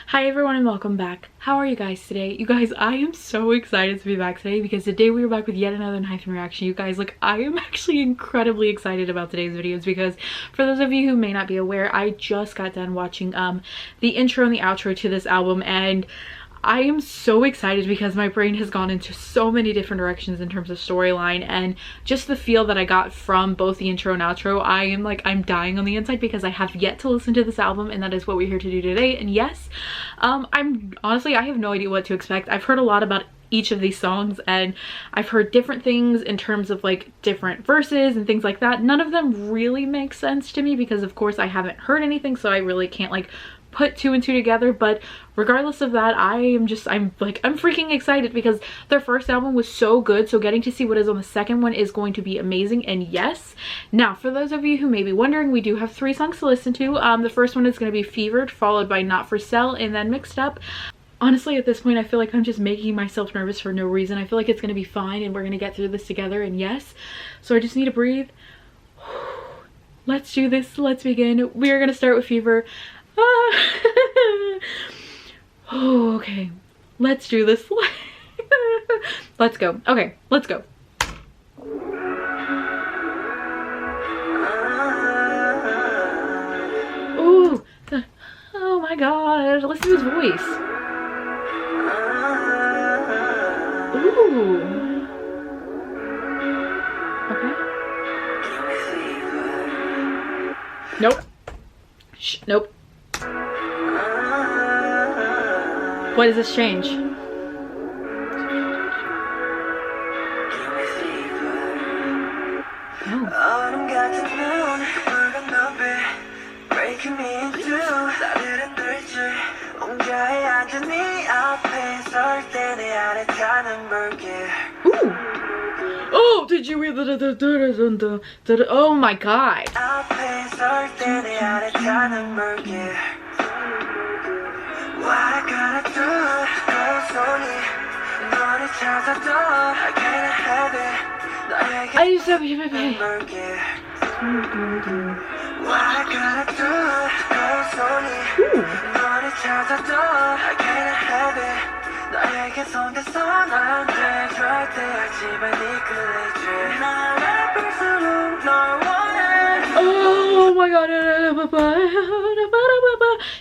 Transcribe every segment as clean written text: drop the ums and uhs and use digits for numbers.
Hi everyone and welcome back. How are you guys today? You guys, I am so excited to be back today because today we are back with yet another Enhypen reaction. You guys, like, I am actually incredibly excited about today's videos because for those of you who may not be aware, I just got done watching the intro and the outro to this album, and I am so excited because my brain has gone into so many different directions in terms of storyline, and just the feel that I got from both the intro and outro. I'm dying on the inside because I have yet to listen to this album, and that is what we're here to do today. And yes, I'm honestly, I have no idea what to expect. I've heard a lot about each of these songs and I've heard different things in terms of like different verses and things like that. None of them really make sense to me because of course I haven't heard anything, so I really can't like put two and two together. But regardless of that, I'm freaking excited because their first album was so good, so getting to see what is on the second one is going to be amazing. And yes, now for those of you who may be wondering, we do have 3 songs to listen to. The first one is going to be Fevered, followed by Not For Sale, and then Mixed Up. Honestly, at this point, I feel like I'm just making myself nervous for no reason. I feel like it's going to be fine and we're going to get through this together, and yes, so I just need to breathe. Let's do this. Let's begin. We are going to start with Fever. Oh, okay. Let's do this. Let's go. Okay, let's go. Ooh. Oh my god. Listen to his voice. Ooh. Okay. Nope. Shh, nope. What does this change? Ooh. Oh, did you hear the oh my god. I used to be baby. Oh my god.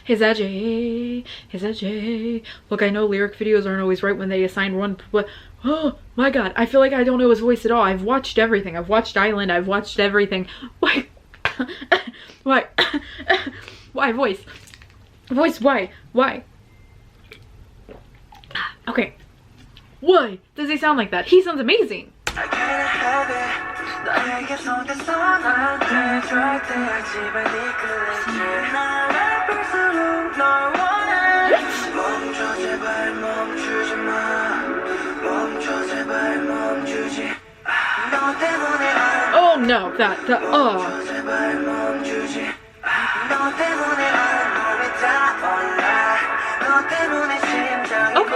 His J. Look, I know lyric videos aren't always right when they assign one, but oh my god, I feel like I don't know his voice at all. I've watched everything. I've watched Island. I've watched everything. Why? Why? Why voice? Voice, why? Why? Okay. Why does he sound like that? He sounds amazing. Oh no, oh. Okay.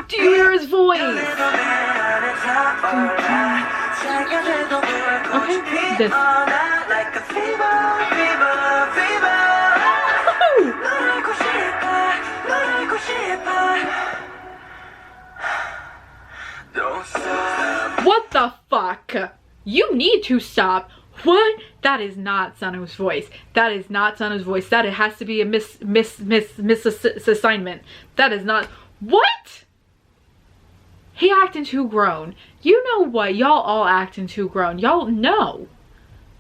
Do you hear his voice? Okay, this. What the fuck? You need to stop. What? That is not Sano's voice. That is not Sano's voice. That it has to be a misassignment. That is not. What? He acting too grown. You know what? Y'all all acting too grown. Y'all know.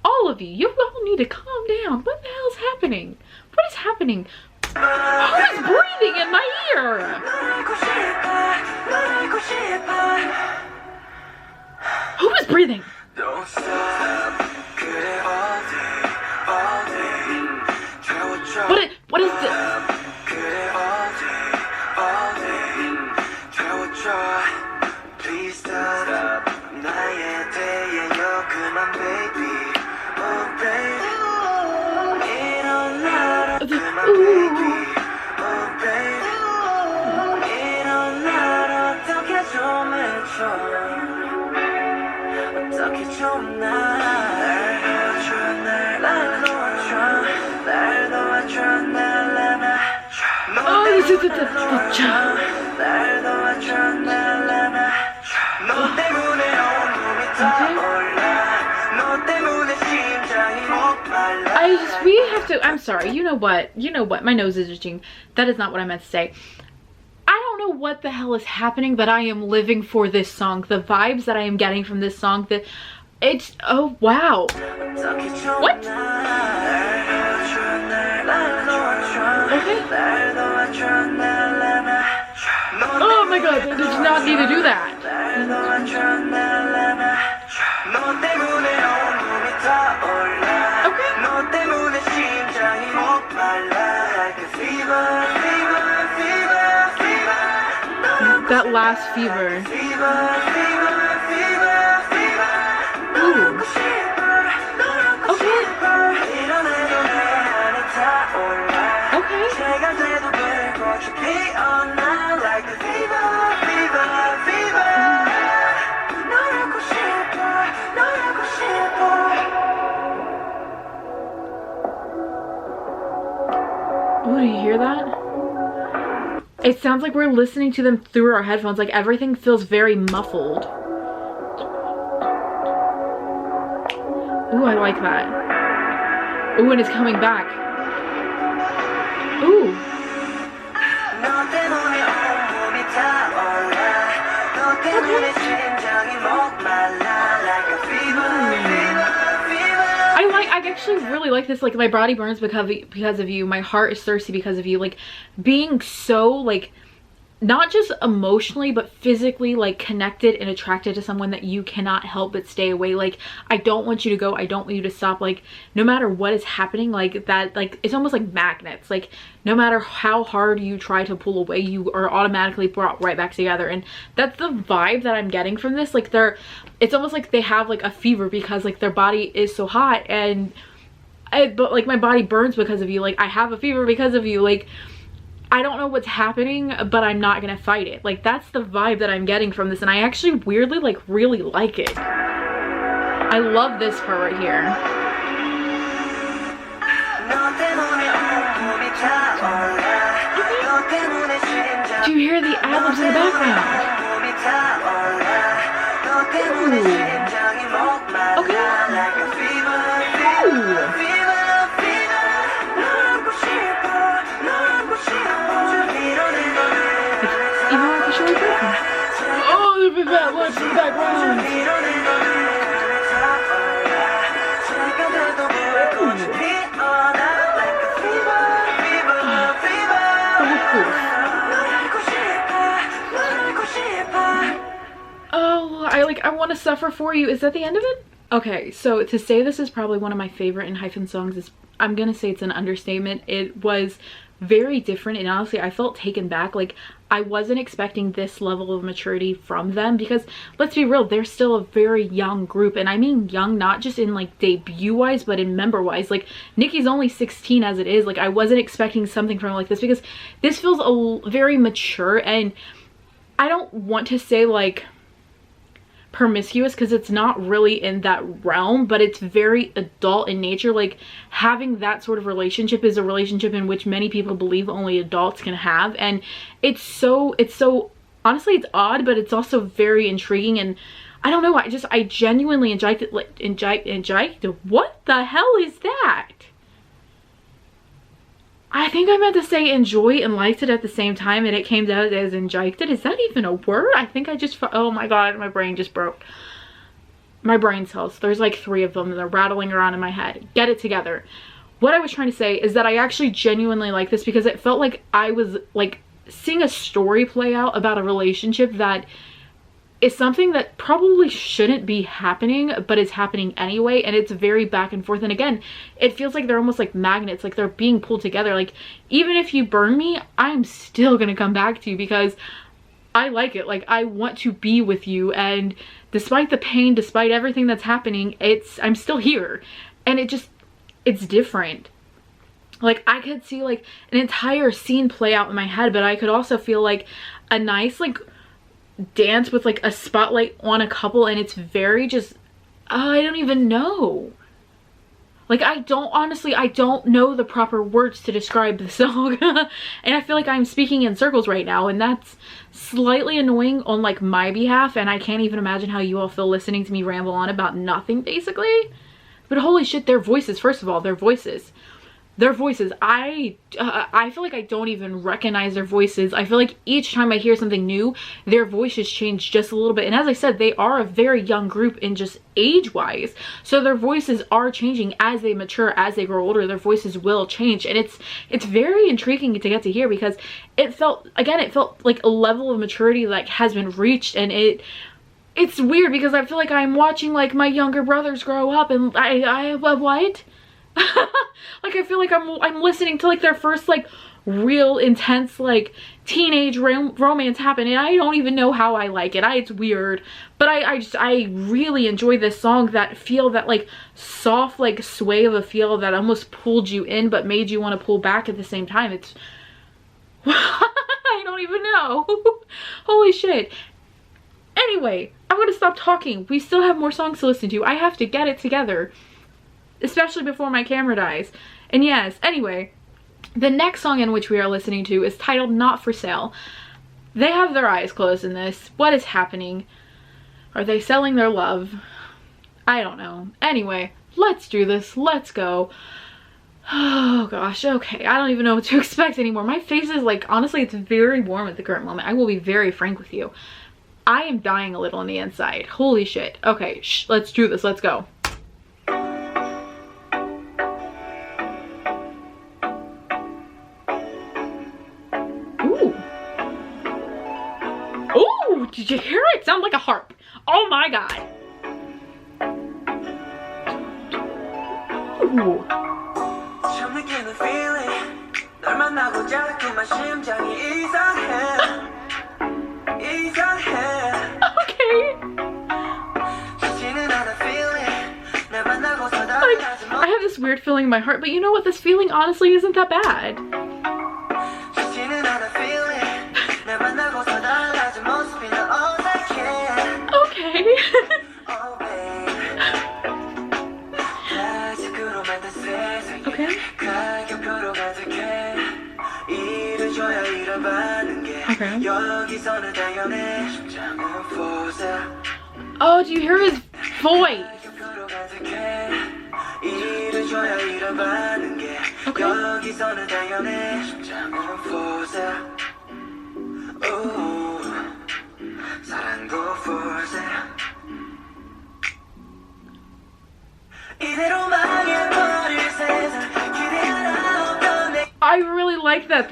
All of you. You all need to calm down. What the hell's happening? What is happening? Who is breathing in my ear? Who is breathing? What is this? We have to, I'm sorry, you know what, my nose is itching. That is not what I meant to say. I don't know what the hell is happening, but I am living for this song. The vibes that I am getting from this song, it's, oh wow. What? Okay. Oh my god, they did not need to do that. Okay. That last fever. Ooh. Okay. Oh, do you hear that? It sounds like we're listening to them through our headphones. Like everything feels very muffled. Ooh, I like that. Ooh, and it's coming back. Ooh. I actually really like this. Like my body burns because of you. My heart is thirsty because of you. Like being so like not just emotionally but physically like connected and attracted to someone that you cannot help but stay away. Like I don't want you to go, I don't want you to stop. Like no matter what is happening, like that, like it's almost like magnets. Like no matter how hard you try to pull away, you are automatically brought right back together. And that's the vibe that I'm getting from this. Like it's almost like they have like a fever because like their body is so hot, and but like my body burns because of you. Like I have a fever because of you. Like I don't know what's happening, but I'm not gonna fight it. Like that's the vibe that I'm getting from this, and I actually weirdly like really like it. I love this part right here. Do you hear the ad-libs in the background? Ooh. Okay. Ooh. Oh, there's bad lights in the background. Oh, I want to suffer for you. Is that the end of it? Okay, so to say this is probably one of my favorite Enhypen songs is, I'm gonna say it's an understatement. It was very different, and honestly I felt taken back. Like I wasn't expecting this level of maturity from them, because let's be real, they're still a very young group, and I mean young not just in like debut wise but in member wise. Like Nicki's only 16 as it is. Like I wasn't expecting something from like this, because this feels very mature, and I don't want to say like promiscuous because it's not really in that realm, but it's very adult in nature. Like having that sort of relationship is a relationship in which many people believe only adults can have, and it's so honestly it's odd, but it's also very intriguing. And I don't know, I genuinely enjoyed it. Like what the hell is that? I think I meant to say enjoy and liked it at the same time, and it came out as injected. Is that even a word? I think I just, oh my god, my brain just broke. My brain cells, there's like 3 of them and they're rattling around in my head. Get it together. What I was trying to say is that I actually genuinely like this, because it felt like I was like seeing a story play out about a relationship that is something that probably shouldn't be happening, but is happening anyway, and it's very back and forth. And again, it feels like they're almost like magnets, like they're being pulled together. Like even if you burn me, I'm still gonna come back to you because I like it. Like I want to be with you, and despite the pain, despite everything that's happening, I'm still here. And it's different. Like I could see like an entire scene play out in my head, but I could also feel like a nice like dance with like a spotlight on a couple, and it's very just I don't even know. Like, I don't know the proper words to describe the song. And I feel like I'm speaking in circles right now, and that's slightly annoying on like my behalf, and I can't even imagine how you all feel listening to me ramble on about nothing basically. But holy shit, their voices, first of all, their voices. I feel like I don't even recognize their voices. I feel like each time I hear something new, their voices change just a little bit. And as I said, they are a very young group in just age-wise. So their voices are changing as they mature, as they grow older. Their voices will change. And it's very intriguing to get to hear, because it felt like a level of maturity like has been reached. And it's weird because I feel like I'm watching like my younger brothers grow up, and what? Like, I feel like I'm listening to like their first like real intense like teenage romance happen, and I don't even know how I like it. It's weird, but I really enjoy this song. That feel, that like soft like sway of a feel that almost pulled you in but made you want to pull back at the same time. It's I don't even know. Holy shit. Anyway, I'm gonna stop talking. We still have more songs to listen to. I have to get it together, especially before my camera dies. And yes, anyway, the next song in which we are listening to is titled Not For Sale. They have their eyes closed in this. What is happening? Are they selling their love? I don't know. Anyway, let's do this. Let's go. Oh gosh, okay. I don't even know what to expect anymore. My face is like, honestly, it's very warm at the current moment. I will be very frank with you. I am dying a little on the inside. Holy shit. Okay, let's do this. Let's go. Did you hear it? It sounds like a harp. Oh my god. Ooh. Okay. Like, I have this weird feeling in my heart, but you know what? This feeling honestly isn't that bad. Okay. Okay. Okay. Oh, do you hear his voice? I really like that.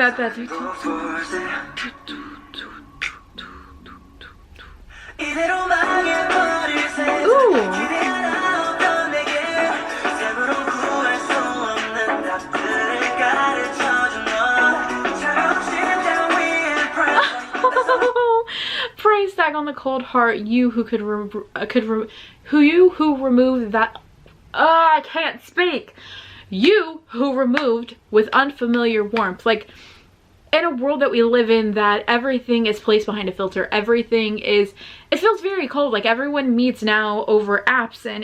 Ooh. Price tag on the cold heart, you who who removed that. I can't speak. You who removed with unfamiliar warmth. Like, in a world that we live in, that everything is placed behind a filter, it feels very cold. Like, everyone meets now over apps, and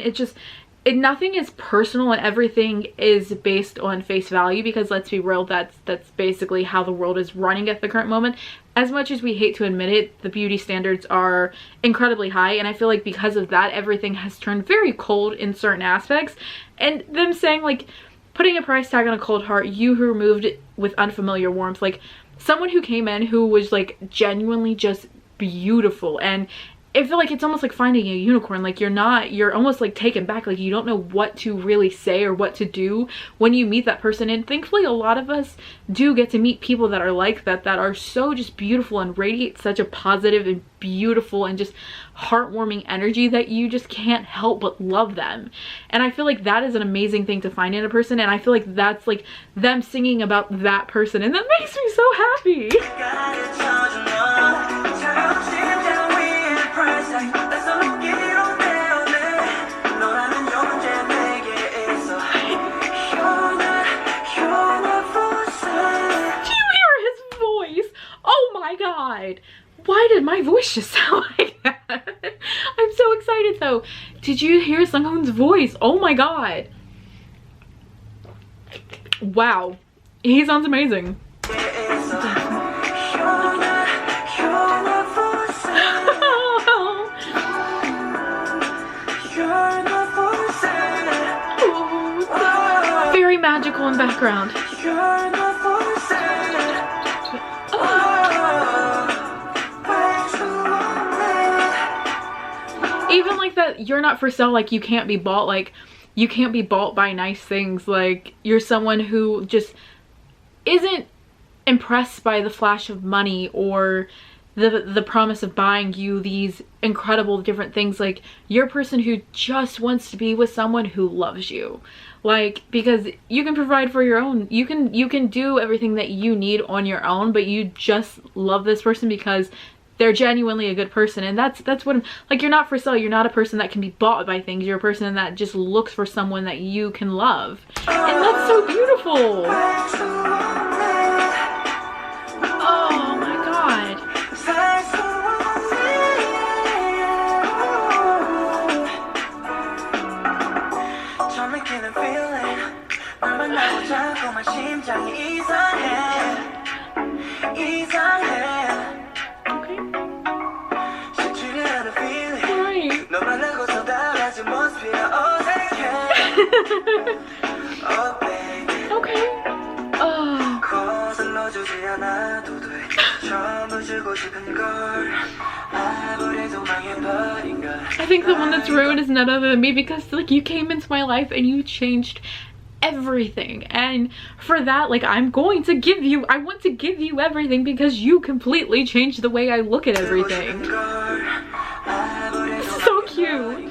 nothing is personal, and everything is based on face value, because let's be real, that's basically how the world is running at the current moment. As much as we hate to admit it, the beauty standards are incredibly high, and I feel like because of that, everything has turned very cold in certain aspects. And them saying, like, putting a price tag on a cold heart, you who removed it with unfamiliar warmth, like, someone who came in who was like genuinely just beautiful, and I feel like it's almost like finding a unicorn. Like, you're almost like taken back. Like, you don't know what to really say or what to do when you meet that person. And thankfully, a lot of us do get to meet people that are like that are so just beautiful and radiate such a positive and beautiful and just heartwarming energy that you just can't help but love them. And I feel like that is an amazing thing to find in a person, and I feel like that's like them singing about that person, and that makes me so happy. God, why did my voice just sound like that? I'm so excited though. Also, did you hear Sunghoon's voice? Oh my god. Wow. He sounds amazing. Very magical in background. Even like that, you're not for sale, like you can't be bought, like you can't be bought by nice things. Like you're someone who just isn't impressed by the flash of money or the promise of buying you these incredible different things. Like you're a person who just wants to be with someone who loves you, like, because you can provide for your own, you can do everything that you need on your own, but you just love this person because they're genuinely a good person. And that's what like, you're not for sale. You're not a person that can be bought by things. You're a person that just looks for someone that you can love, and that's so beautiful. Oh my god. Okay. I think the one that's ruined is none other than me, because like you came into my life and you changed everything, and for that, like, I want to give you everything because you completely changed the way I look at everything. So cute.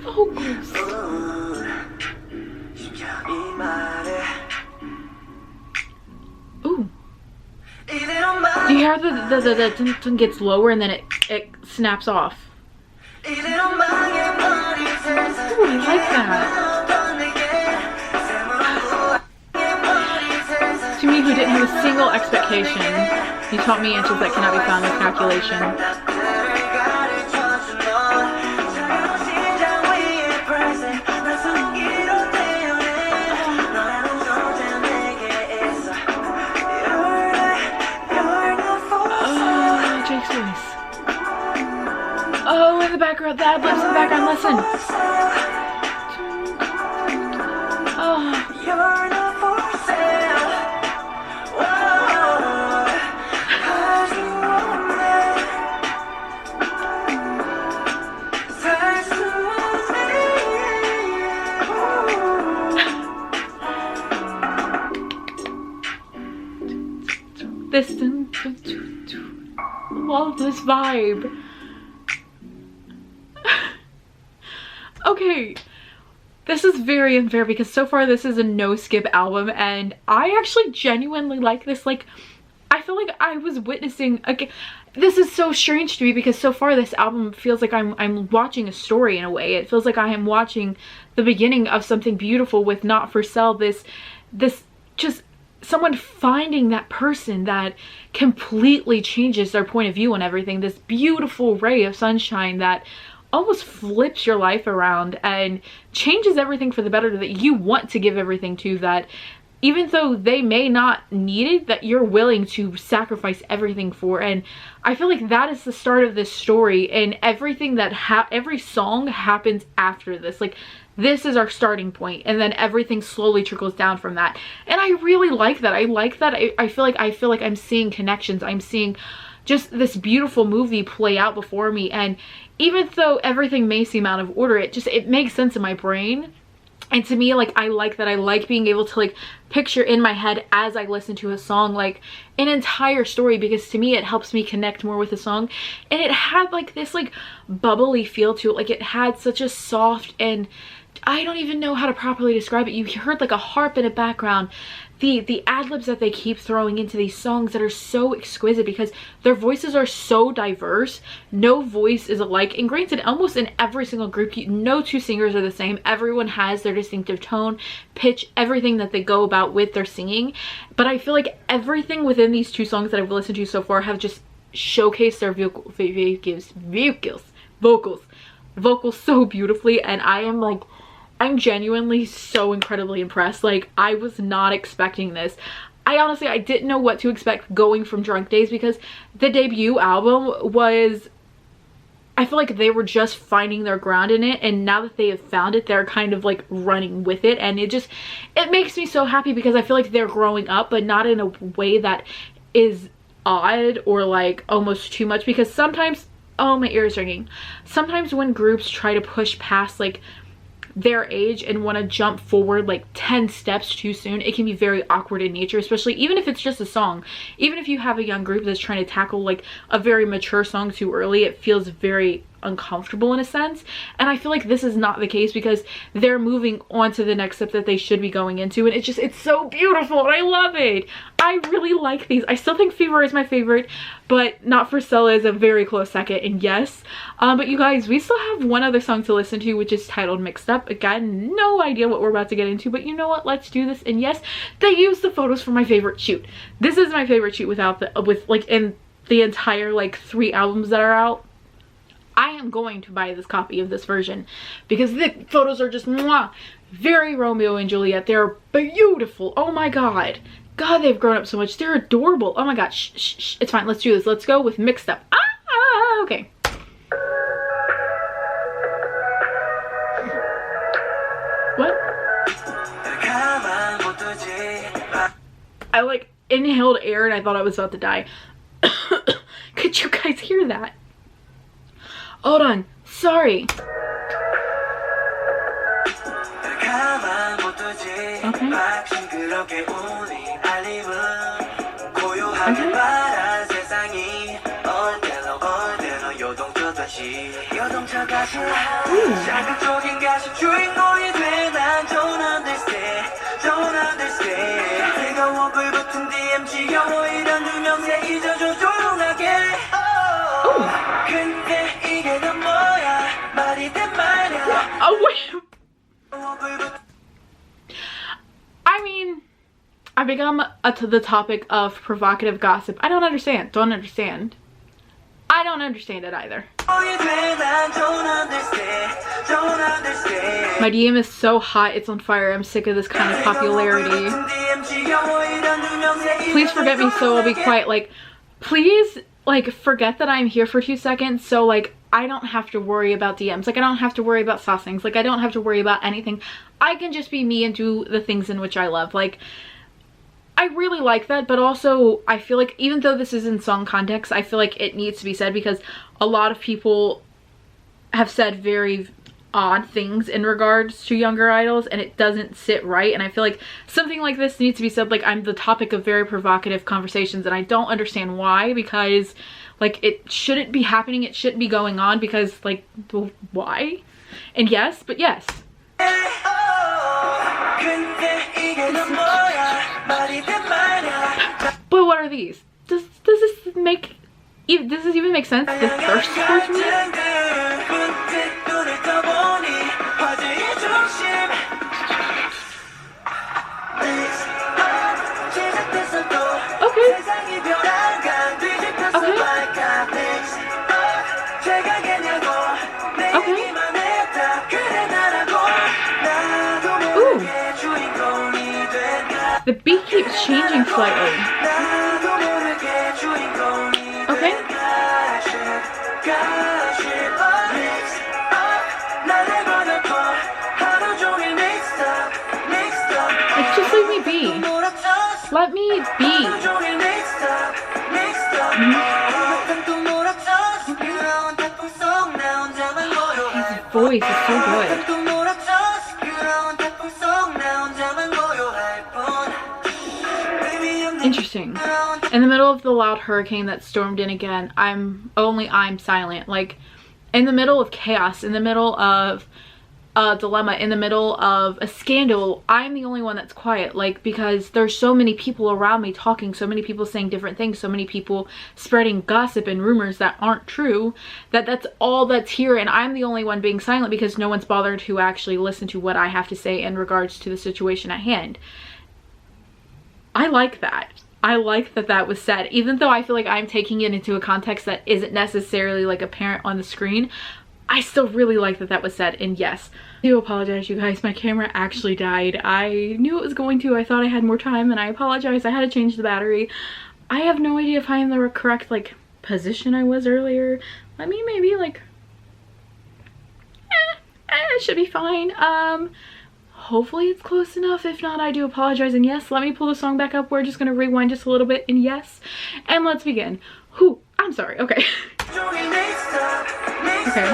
Vocals. Ooh. Do you hear the dun gets lower and then it snaps off? Ooh, I like that. To me, who didn't have a single expectation, you taught me answers that cannot be found with calculation. Oh, in the background, the ad-libs in the background, listen. Oh. This, love this vibe. Okay, this is very unfair because so far this is a no skip album, and I actually genuinely like this. Like, I feel like I was witnessing, okay, this is so strange to me because so far this album feels like I'm watching a story in a way. It feels like I am watching the beginning of something beautiful with Not For Sale. This just someone finding that person that completely changes their point of view on everything. This beautiful ray of sunshine that almost flips your life around and changes everything for the better, that you want to give everything to, that even though they may not need it, that you're willing to sacrifice everything for. And I feel like that is the start of this story, and everything that every song happens after this. Like, this is our starting point, and then everything slowly trickles down from that. And I really like that. I like that. I feel like I'm seeing connections. I'm seeing just this beautiful movie play out before me, and even though everything may seem out of order, it makes sense in my brain. And to me, like, I like that. I like being able to, like, picture in my head as I listen to a song, like, an entire story, because to me it helps me connect more with the song. And it had like this like bubbly feel to it. Like, it had such a soft, and I don't even know how to properly describe it. You heard like a harp in the background. The ad-libs that they keep throwing into these songs that are so exquisite because their voices are so diverse. No voice is alike. And granted, almost in every single group, no two singers are the same. Everyone has their distinctive tone, pitch, everything that they go about with their singing. But I feel like everything within these two songs that I've listened to so far have just showcase their vocals so beautifully, and I'm genuinely so incredibly impressed. Like, I was not expecting this. I didn't know what to expect going from Drunk Days, because the debut album was, I feel like they were just finding their ground in it, and now that they have found it, they're kind of like running with it, and it makes me so happy, because I feel like they're growing up, but not in a way that is odd or like almost too much. Because sometimes, oh, my ear is ringing, sometimes when groups try to push past like their age and want to jump forward like 10 steps too soon, it can be very awkward in nature, especially even if it's just a song. Even if you have a young group that's trying to tackle like a very mature song too early, it feels very uncomfortable in a sense. And I feel like this is not the case, because they're moving on to the next step that they should be going into, and it's so beautiful, and I love it. I really like these. I still think Fever is my favorite, but Not for Stella is a very close second. And yes, but you guys, we still have one other song to listen to, which is titled Mixed Up. Again, no idea what we're about to get into, but you know what, let's do this. And yes, they used the photos for my favorite shoot. This is my favorite shoot in the entire like 3 albums that are out. I am going to buy this copy of this version, because the photos are just mwah, very Romeo and Juliet. They're beautiful. Oh my god. God, they've grown up so much. They're adorable. Oh my god. Shh, shh, shh. It's fine. Let's do this. Let's go with Mixed Up. Okay. What? I like inhaled air and I thought I was about to die. Could you guys hear that? Hold on, sorry. Okay. Oh wait. I mean, I become to the topic of provocative gossip. I don't understand. Don't understand. I don't understand it either. My DM is so hot, it's on fire. I'm sick of this kind of popularity. Please forget me, so I'll be quiet. Like, please, like, forget that I'm here for 2 seconds, so like I don't have to worry about DMs. Like, I don't have to worry about saucings. Like, I don't have to worry about anything. I can just be me and do the things in which I love. Like, I really like that, but also I feel like even though this is in song context, I feel like it needs to be said, because a lot of people have said very odd things in regards to younger idols, and it doesn't sit right. And I feel like something like this needs to be said. Like, I'm the topic of very provocative conversations, and I don't understand why, because like it shouldn't be happening, it shouldn't be going on, because like, well, why? And yes, but yes. But what are these? Does this make, does this even make sense? The thirst towards me? The beat keeps changing slightly. Okay. Like, just leave me be. Let me be. His voice is so good. Interesting. In the middle of the loud hurricane that stormed in again, I'm silent. Like, in the middle of chaos, in the middle of a dilemma, in the middle of a scandal, I'm the only one that's quiet. Like, because there's so many people around me talking, so many people saying different things, so many people spreading gossip and rumors that aren't true, that's all that's here, and I'm the only one being silent because no one's bothered to actually listen to what I have to say in regards to the situation at hand. I like that. I like that that was said, even though I feel like I'm taking it into a context that isn't necessarily like apparent on the screen. I still really like that that was said. And yes, I do apologize, you guys, my camera actually died. I knew it was going to. I thought I had more time, and I apologize. I had to change the battery. I have no idea if I'm in the correct like position I was earlier. I mean, maybe like it should be fine. Hopefully it's close enough. If not, I do apologize. And yes, let me pull the song back up. We're just gonna rewind just a little bit, and yes, and let's begin. Whew, I'm sorry. Okay. Okay.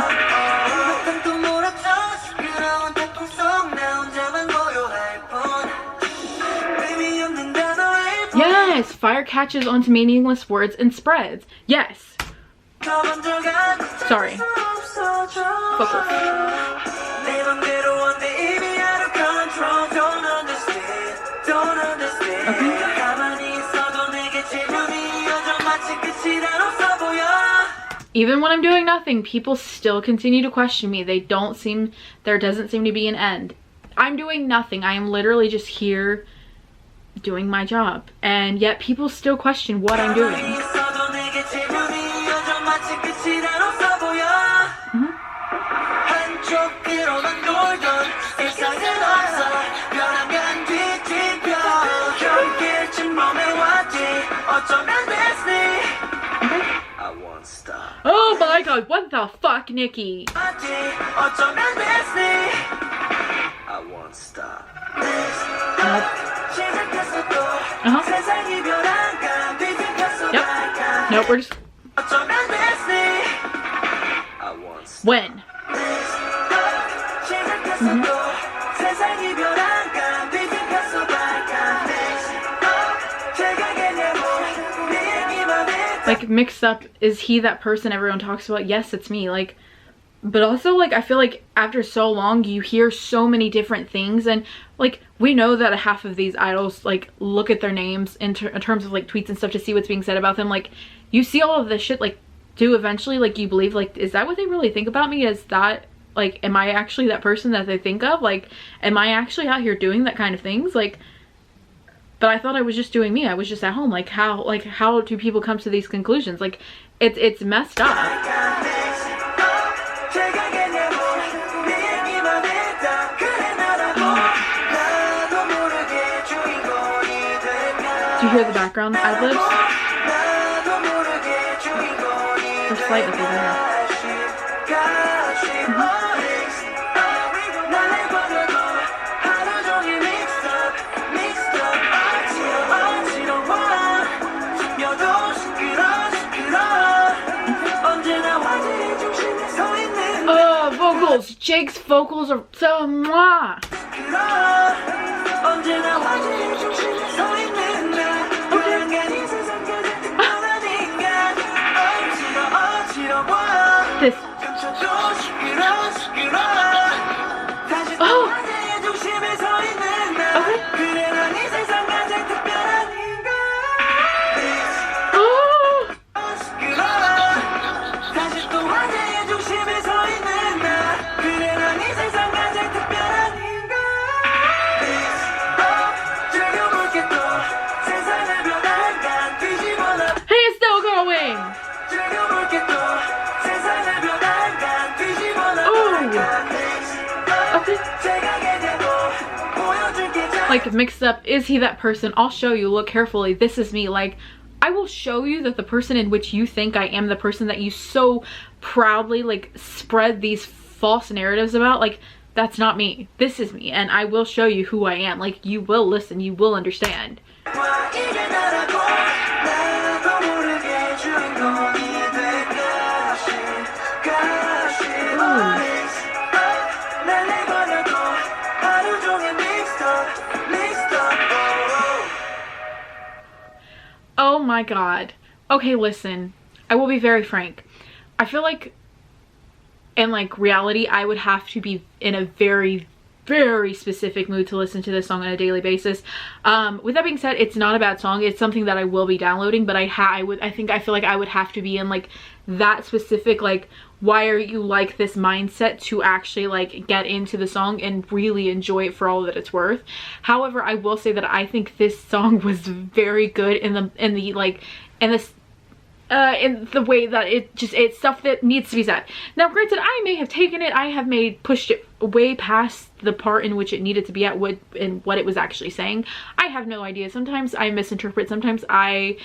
Yes, fire catches onto meaningless words and spreads. Yes. Sorry. Focus. Okay. Even when I'm doing nothing, people still continue to question me. There doesn't seem to be an end. I'm doing nothing. I am literally just here doing my job, and yet people still question what I'm doing. Oh my god, what the fuck, Nikki? Yep. Nope, we're just... When? Like, mixed up, is he that person everyone talks about? Yes, it's me. Like, but also, like, I feel like after so long you hear so many different things, and like we know that half of these idols like look at their names in terms of like tweets and stuff to see what's being said about them. Like, you see all of this shit, like, do eventually like you believe, like, is that what they really think about me? Is that, like, am I actually that person that they think of? Like, am I actually out here doing that kind of things? Like, but I thought I was just doing me. I was just at home. Like, how do people come to these conclusions? Like, it's messed up. Do you hear the background ad-libs? They're slight, but they're there. Vocals! Jake's vocals are so mwah! This. Oh! Like, mixed up, is he that person? I'll show you, look carefully, this is me. Like, I will show you that the person in which you think I am, the person that you so proudly like spread these false narratives about, like, that's not me. This is me, and I will show you who I am. Like, you will listen, you will understand. Oh my god. Okay, listen, I will be very frank. I feel like in like reality I would have to be in a very very specific mood to listen to this song on a daily basis. With that being said, it's not a bad song. It's something that I will be downloading, but I feel like I would have to be in like that specific, like, why are you like this mindset to actually like get into the song and really enjoy it for all that it's worth. However, I will say that I think this song was very good in the way that it's stuff that needs to be said. Now granted, I may have taken it, I have pushed it way past the part in which it needed to be at, what it was actually saying. I have no idea. Sometimes I misinterpret, sometimes I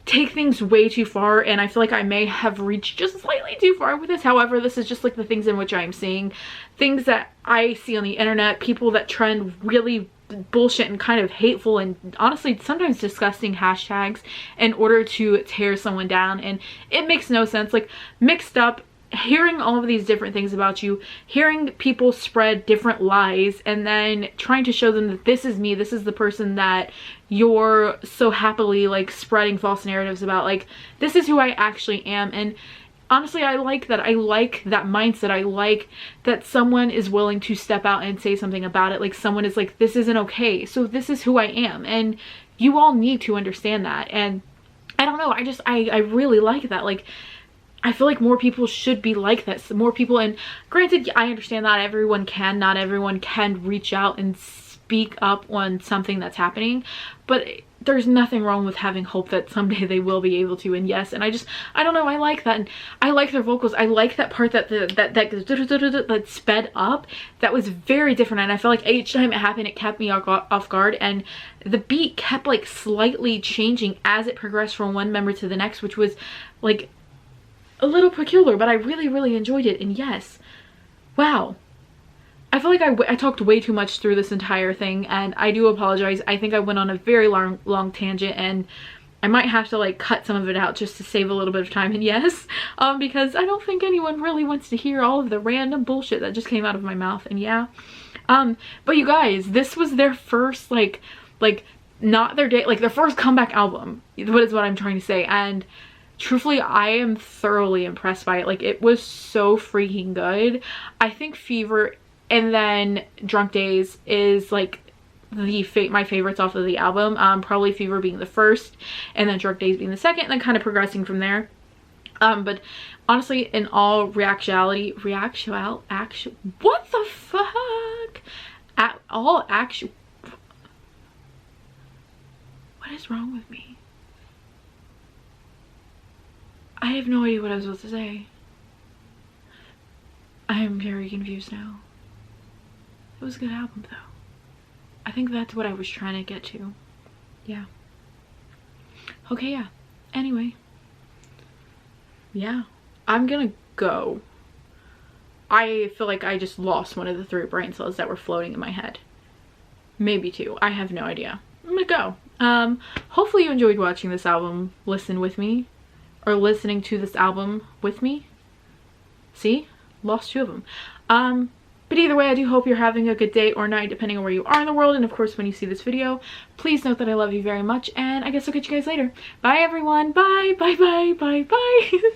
take things way too far, and I feel like I may have reached just slightly too far with this. However, this is just like the things in which I am seeing, things that I see on the internet, people that trend really bullshit and kind of hateful and honestly sometimes disgusting hashtags in order to tear someone down, and it makes no sense. Like, mixed up, hearing all of these different things about you, hearing people spread different lies, and then trying to show them that this is me, this is the person that you're so happily like spreading false narratives about, like, this is who I actually am. And honestly, I like that. I like that mindset. I like that someone is willing to step out and say something about it. Like, someone is like, this isn't okay, so this is who I am, and you all need to understand that. And I don't know, I really like that. Like, I feel like more people should be like this. More people, and granted, I understand not everyone can reach out and speak up on something that's happening, but there's nothing wrong with having hope that someday they will be able to. And yes, and I don't know, I like that. And I like their vocals. I like that part that sped up. That was very different, and I felt like each time it happened, it kept me off guard, and the beat kept like slightly changing as it progressed from one member to the next, which was like a little peculiar, but I really enjoyed it. And yes, wow, I feel like I talked way too much through this entire thing, and I do apologize. I think I went on a very long tangent, and I might have to like cut some of it out just to save a little bit of time. And yes, because I don't think anyone really wants to hear all of the random bullshit that just came out of my mouth. And yeah, but you guys, this was their first like not their day, like their first comeback album, what is what I'm trying to say. And truthfully, I am thoroughly impressed by it. Like, it was so freaking good. I think Fever and then Drunk Days is like my favorites off of the album. Probably Fever being the first, and then Drunk Days being the second, and then kind of progressing from there. But honestly, in all what the fuck? What is wrong with me? I have no idea what I was supposed to say. I am very confused now. It was a good album though. I think that's what I was trying to get to. Yeah. Okay, yeah. Anyway. Yeah. I'm gonna go. I feel like I just lost one of the 3 brain cells that were floating in my head. Maybe 2. I have no idea. I'm gonna go. Hopefully you enjoyed watching this album listen with me. Or listening to this album with me. See? Lost 2 of them. But either way, I do hope you're having a good day or night, depending on where you are in the world. And of course, when you see this video, please note that I love you very much. And I guess I'll catch you guys later. Bye, everyone. Bye, bye, bye, bye, bye.